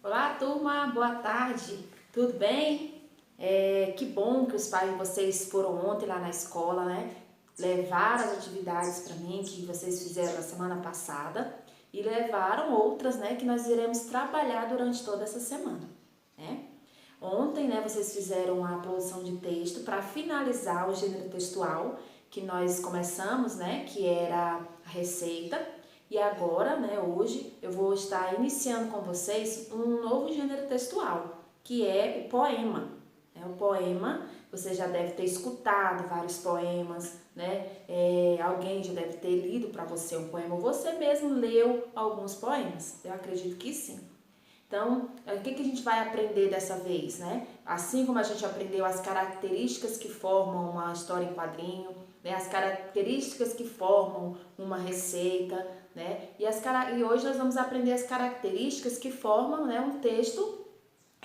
Olá, turma, boa tarde, tudo bem? Que bom que os pais de vocês foram ontem lá na escola, né? Levaram as atividades para mim que vocês fizeram na semana passada e levaram outras, né, que nós iremos trabalhar durante toda essa semana, né? Ontem, né, vocês fizeram a produção de texto para finalizar o gênero textual que nós começamos, né, que era a receita. E agora, né, hoje, eu vou estar iniciando com vocês um novo gênero textual, que é o poema. O poema, você já deve ter escutado vários poemas, né? Alguém já deve ter lido para você um poema, ou você mesmo leu alguns poemas. Eu acredito que sim. Então, o que a gente vai aprender dessa vez, né? Assim como a gente aprendeu as características que formam uma história em quadrinho, né? As características que formam uma receita, né? E hoje nós vamos aprender as características que formam, né, um texto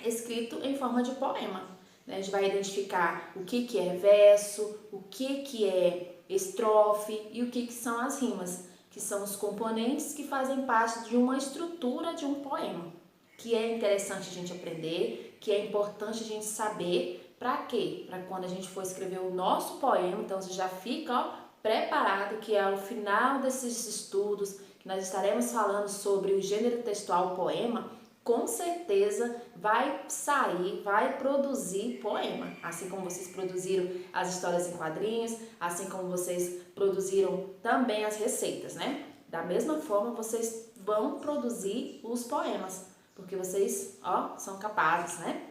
escrito em forma de poema. Né? A gente vai identificar o que é verso, o que é estrofe e o que são as rimas, que são os componentes que fazem parte de uma estrutura de um poema, que é interessante a gente aprender, que é importante a gente saber. Para quê? Para quando a gente for escrever o nosso poema, então você já fica preparado que ao final desses estudos, que nós estaremos falando sobre o gênero textual poema, com certeza vai sair, vai produzir poema, assim como vocês produziram as histórias em quadrinhos, assim como vocês produziram também as receitas, né? Da mesma forma, vocês vão produzir os poemas, porque vocês, são capazes, né?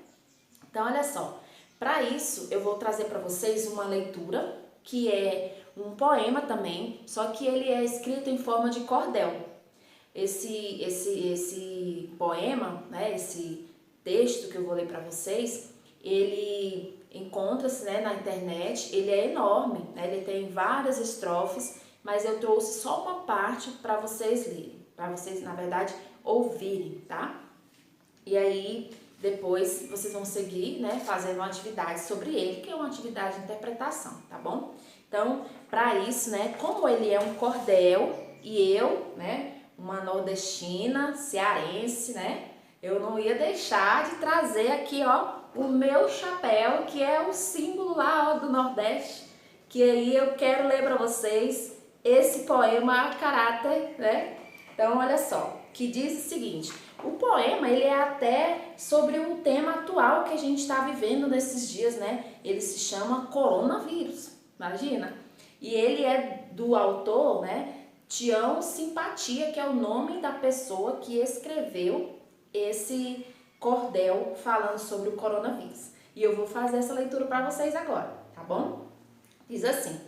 Então, olha só, para isso eu vou trazer para vocês uma leitura que é um poema também, só que ele é escrito em forma de cordel. Esse poema, né, esse texto que eu vou ler para vocês, ele encontra-se, né, na internet, ele é enorme, né, ele tem várias estrofes, mas eu trouxe só uma parte para vocês lerem, para vocês, na verdade, ouvirem, tá? E aí, depois vocês vão seguir, né, fazendo uma atividade sobre ele, que é uma atividade de interpretação, tá bom? Então, para isso, né, como ele é um cordel e eu, né, uma nordestina, cearense, né, eu não ia deixar de trazer aqui, o meu chapéu, que é o símbolo lá, do Nordeste, que aí eu quero ler para vocês esse poema a caráter, né? Então, olha só, que diz o seguinte: o poema, ele é até sobre um tema atual que a gente está vivendo nesses dias, né? Ele se chama coronavírus, imagina? E ele é do autor, né, Tião Simpatia, que é o nome da pessoa que escreveu esse cordel falando sobre o coronavírus. E eu vou fazer essa leitura para vocês agora, tá bom? Diz assim: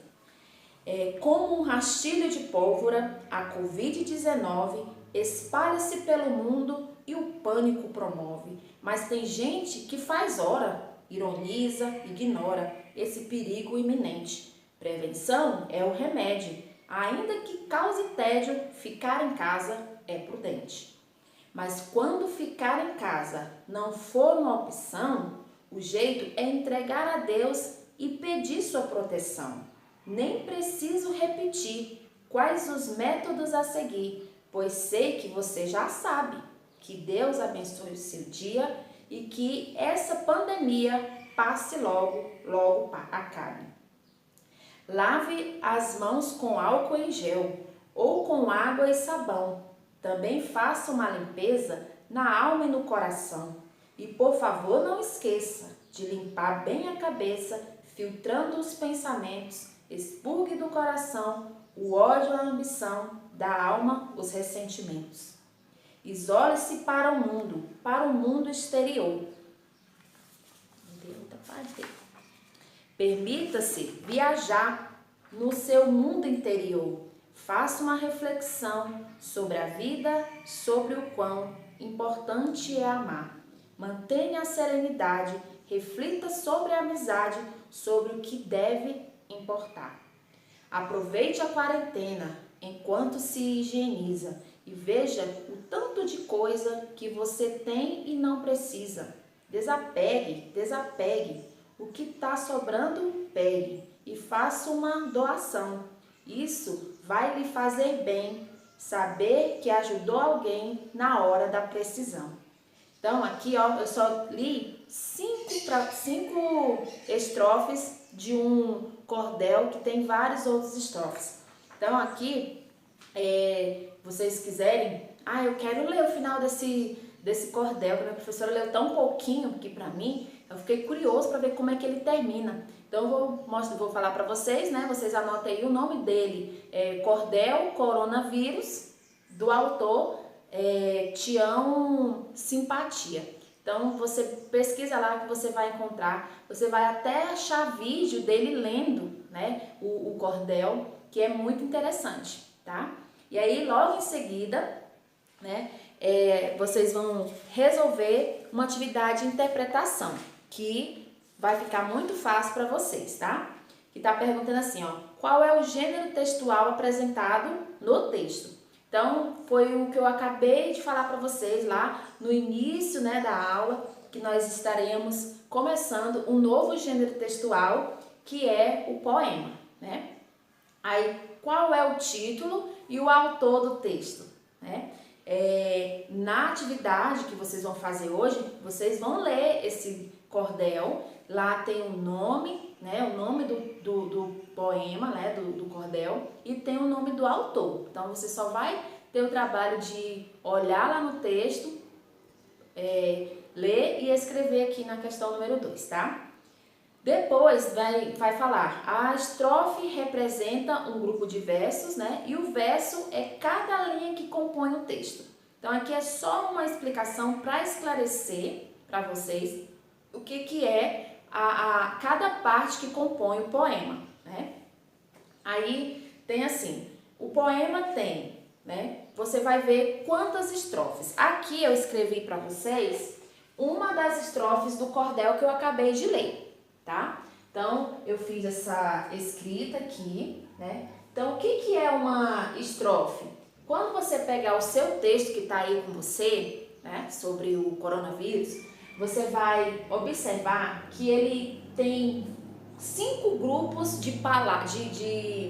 como um rastilho de pólvora, a Covid-19 espalha-se pelo mundo e o pânico promove. Mas tem gente que faz hora, ironiza, ignora esse perigo iminente. Prevenção é o remédio. Ainda que cause tédio, ficar em casa é prudente. Mas quando ficar em casa não for uma opção, o jeito é entregar a Deus e pedir sua proteção. Nem preciso repetir quais os métodos a seguir, pois sei que você já sabe. Que Deus abençoe o seu dia e que essa pandemia passe logo, logo acabe. Lave as mãos com álcool em gel ou com água e sabão. Também faça uma limpeza na alma e no coração. E por favor não esqueça de limpar bem a cabeça, filtrando os pensamentos. Expurgue do coração o ódio, a ambição, da alma os ressentimentos. Isole-se para o mundo exterior. Permita-se viajar no seu mundo interior. Faça uma reflexão sobre a vida, sobre o quão importante é amar. Mantenha a serenidade, reflita sobre a amizade, sobre o que deve importar. Aproveite a quarentena enquanto se higieniza e veja o tanto de coisa que você tem e não precisa. Desapegue. O que está sobrando, pegue e faça uma doação. Isso vai lhe fazer bem, saber que ajudou alguém na hora da precisão. Então, aqui, ó, eu só li 5 estrofes de um cordel que tem vários outros estrofes. Então, aqui, vocês quiserem, eu quero ler o final desse cordel, que a minha professora leu tão pouquinho aqui pra mim, eu fiquei curioso para ver como é que ele termina. Então, eu vou falar para vocês, né? Vocês anotem aí o nome dele, Cordel Coronavírus, do autor Tião Simpatia. Então, você pesquisa lá que você vai encontrar, você vai até achar vídeo dele lendo, né, o cordel, que é muito interessante, tá? E aí, logo em seguida, né, vocês vão resolver uma atividade de interpretação, que vai ficar muito fácil para vocês, tá? Que tá perguntando assim, ó, qual é o gênero textual apresentado no texto? Então, foi o que eu acabei de falar para vocês lá no início, né, da aula, que nós estaremos começando um novo gênero textual, que é o poema, né? Aí, qual é o título e o autor do texto, né? Na atividade que vocês vão fazer hoje, vocês vão ler esse cordel, lá tem o nome, né, o nome do poema, né, do cordel, e tem o nome do autor. Então, você só vai ter o trabalho de olhar lá no texto, ler e escrever aqui na questão número 2, tá? Depois vai falar, a estrofe representa um grupo de versos, né? E o verso é cada linha que compõe o texto. Então, aqui é só uma explicação para esclarecer para vocês o que é cada parte que compõe o poema, né? Aí tem assim, o poema tem, né? Você vai ver quantas estrofes. Aqui eu escrevi para vocês uma das estrofes do cordel que eu acabei de ler. Tá? Então, eu fiz essa escrita aqui, né? Então, o que é uma estrofe? Quando você pegar o seu texto que está aí com você, né, sobre o coronavírus, você vai observar que ele tem 5 grupos de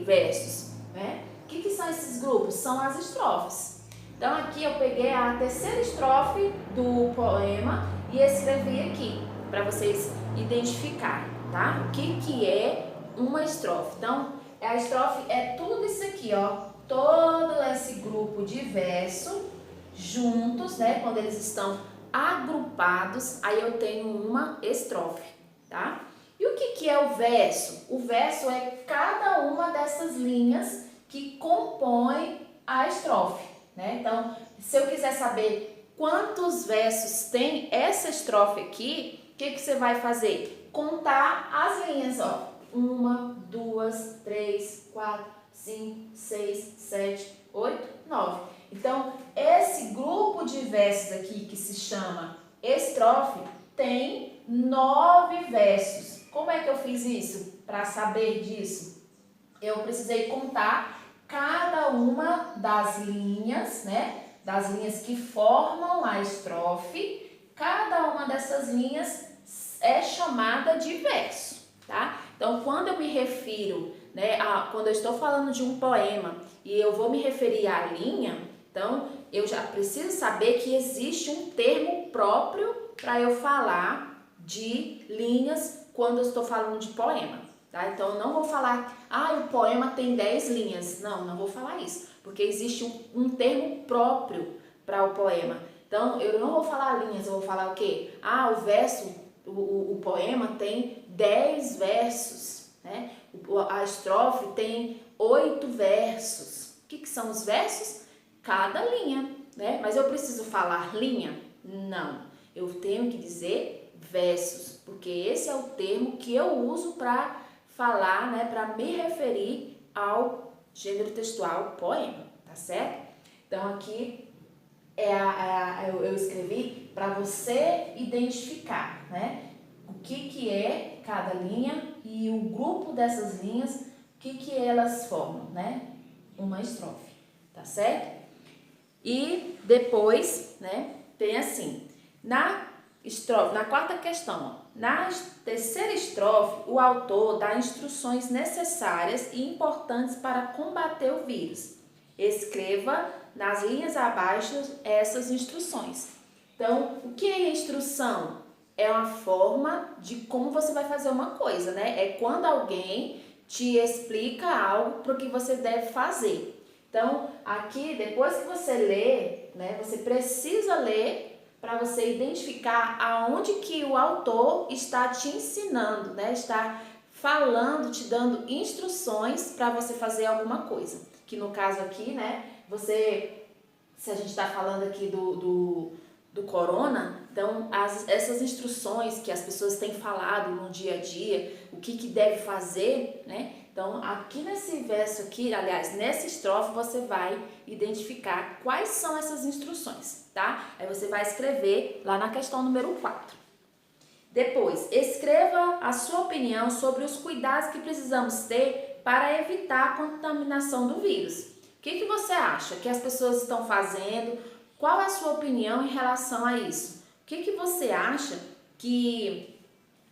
versos, né? O que são esses grupos? São as estrofes. Então, aqui eu peguei a terceira estrofe do poema e escrevi aqui, para vocês identificarem, tá? O que é uma estrofe? Então, a estrofe é tudo isso aqui, ó. Todo esse grupo de verso juntos, né? Quando eles estão agrupados, aí eu tenho uma estrofe, tá? E o que é o verso? O verso é cada uma dessas linhas que compõem a estrofe, né? Então, se eu quiser saber quantos versos tem essa estrofe aqui, o que você vai fazer? Contar as linhas, ó. 1, 2, 3, 4, 5, 6, 7, 8, 9. Então, esse grupo de versos aqui, que se chama estrofe, tem 9 versos. Como é que eu fiz isso? Para saber disso, eu precisei contar cada uma das linhas, né? Das linhas que formam a estrofe. Cada uma dessas linhas é chamada de verso, tá? Então, quando eu me refiro, né, quando eu estou falando de um poema e eu vou me referir à linha, então eu já preciso saber que existe um termo próprio para eu falar de linhas quando eu estou falando de poema, tá? Então, eu não vou falar, o poema tem 10 linhas. Não vou falar isso, porque existe um termo próprio para o poema. Então, eu não vou falar linhas, eu vou falar o quê? O verso, o poema tem 10 versos, né? A estrofe tem 8 versos. O que são os versos? Cada linha, né? Mas eu preciso falar linha? Não. Eu tenho que dizer versos, porque esse é o termo que eu uso para falar, né? Para me referir ao gênero textual poema, tá certo? Então, aqui eu escrevi para você identificar, né? O que é cada linha e o grupo dessas linhas, o que elas formam, né? Uma estrofe, tá certo? E depois, né, tem assim, na quarta questão, ó, na terceira estrofe, o autor dá instruções necessárias e importantes para combater o vírus. Escreva nas linhas abaixo essas instruções. Então, o que é instrução? É uma forma de como você vai fazer uma coisa, né? É quando alguém te explica algo para o que você deve fazer. Então, aqui, depois que você lê, né, você precisa ler para você identificar aonde que o autor está te ensinando, né? Está falando, te dando instruções para você fazer alguma coisa. Que no caso aqui, né, se a gente está falando aqui do corona, então essas instruções que as pessoas têm falado no dia a dia, o que deve fazer, né? Então, aqui nesse verso aqui, aliás, nessa estrofe, você vai identificar quais são essas instruções, tá? Aí você vai escrever lá na questão número 4. Depois, escreva a sua opinião sobre os cuidados que precisamos ter para evitar a contaminação do vírus. O que você acha que as pessoas estão fazendo? Qual é a sua opinião em relação a isso? O que você acha que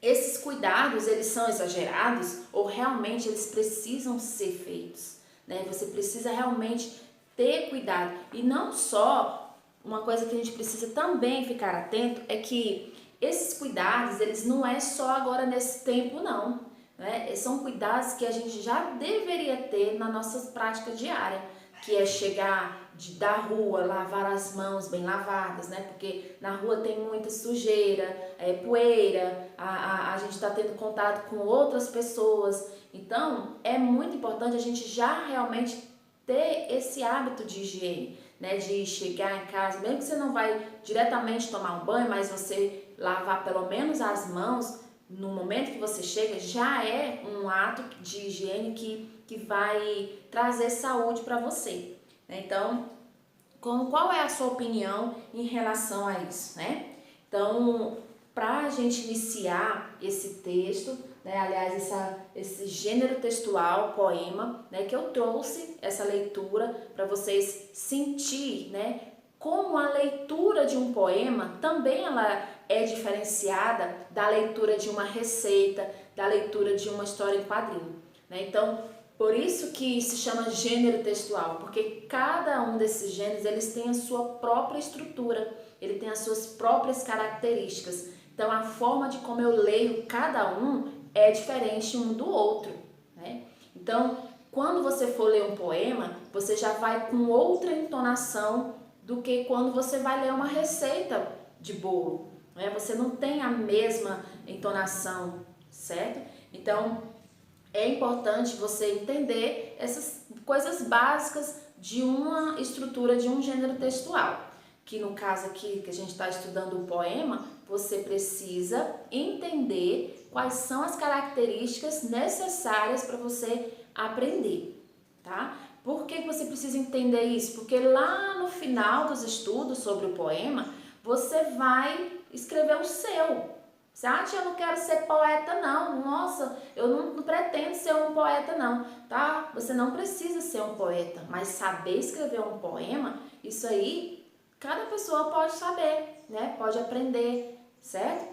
esses cuidados, eles são exagerados ou realmente eles precisam ser feitos, né? Você precisa realmente ter cuidado. E não só, uma coisa que a gente precisa também ficar atento é que esses cuidados, eles não é só agora nesse tempo não, né? São cuidados que a gente já deveria ter na nossa prática diária, que é chegar da rua, lavar as mãos bem lavadas, né? Porque na rua tem muita sujeira, poeira, a gente está tendo contato com outras pessoas. Então, é muito importante a gente já realmente ter esse hábito de higiene, né? De chegar em casa, mesmo que você não vai diretamente tomar um banho, mas você lavar pelo menos as mãos no momento que você chega, já é um ato de higiene que vai trazer saúde para você. Então, qual é a sua opinião em relação a isso, né? Então, para a gente iniciar esse texto, né, aliás, esse gênero textual, poema, né, que eu trouxe essa leitura para vocês sentir, né, como a leitura de um poema também ela é diferenciada da leitura de uma receita, da leitura de uma história em quadrinho, né? Então, por isso que se chama gênero textual, porque cada um desses gêneros, eles têm a sua própria estrutura, ele tem as suas próprias características. Então, a forma de como eu leio cada um é diferente um do outro, né? Então, quando você for ler um poema, você já vai com outra entonação do que quando você vai ler uma receita de bolo, né? Você não tem a mesma entonação, certo? Então, é importante você entender essas coisas básicas de uma estrutura de um gênero textual. Que no caso aqui, que a gente está estudando o poema, você precisa entender quais são as características necessárias para você aprender, tá? Por que você precisa entender isso? Porque lá no final dos estudos sobre o poema, você vai escrever o seu. Você acha, eu não quero ser poeta não, nossa, eu não pretendo ser um poeta não, tá? Você não precisa ser um poeta, mas saber escrever um poema, isso aí, cada pessoa pode saber, né? Pode aprender, certo?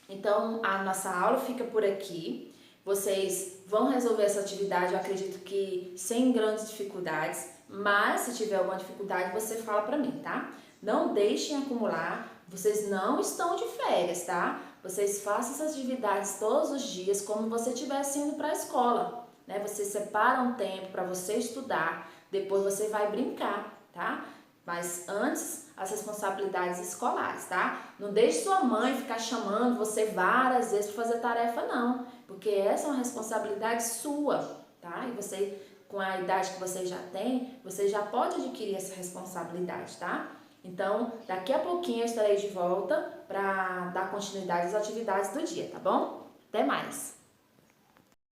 Então, a nossa aula fica por aqui. Vocês vão resolver essa atividade, eu acredito que sem grandes dificuldades, mas se tiver alguma dificuldade, você fala pra mim, tá? Não deixem acumular, vocês não estão de férias, tá? Vocês façam essas atividades todos os dias, como você estivesse indo para a escola, né? Você separa um tempo para você estudar, depois você vai brincar, tá? Mas antes, as responsabilidades escolares, tá? Não deixe sua mãe ficar chamando você várias vezes para fazer tarefa, não. Porque essa é uma responsabilidade sua, tá? E você, com a idade que você já tem, você já pode adquirir essa responsabilidade, tá? Então, daqui a pouquinho eu estarei de volta para dar continuidade às atividades do dia, tá bom? Até mais!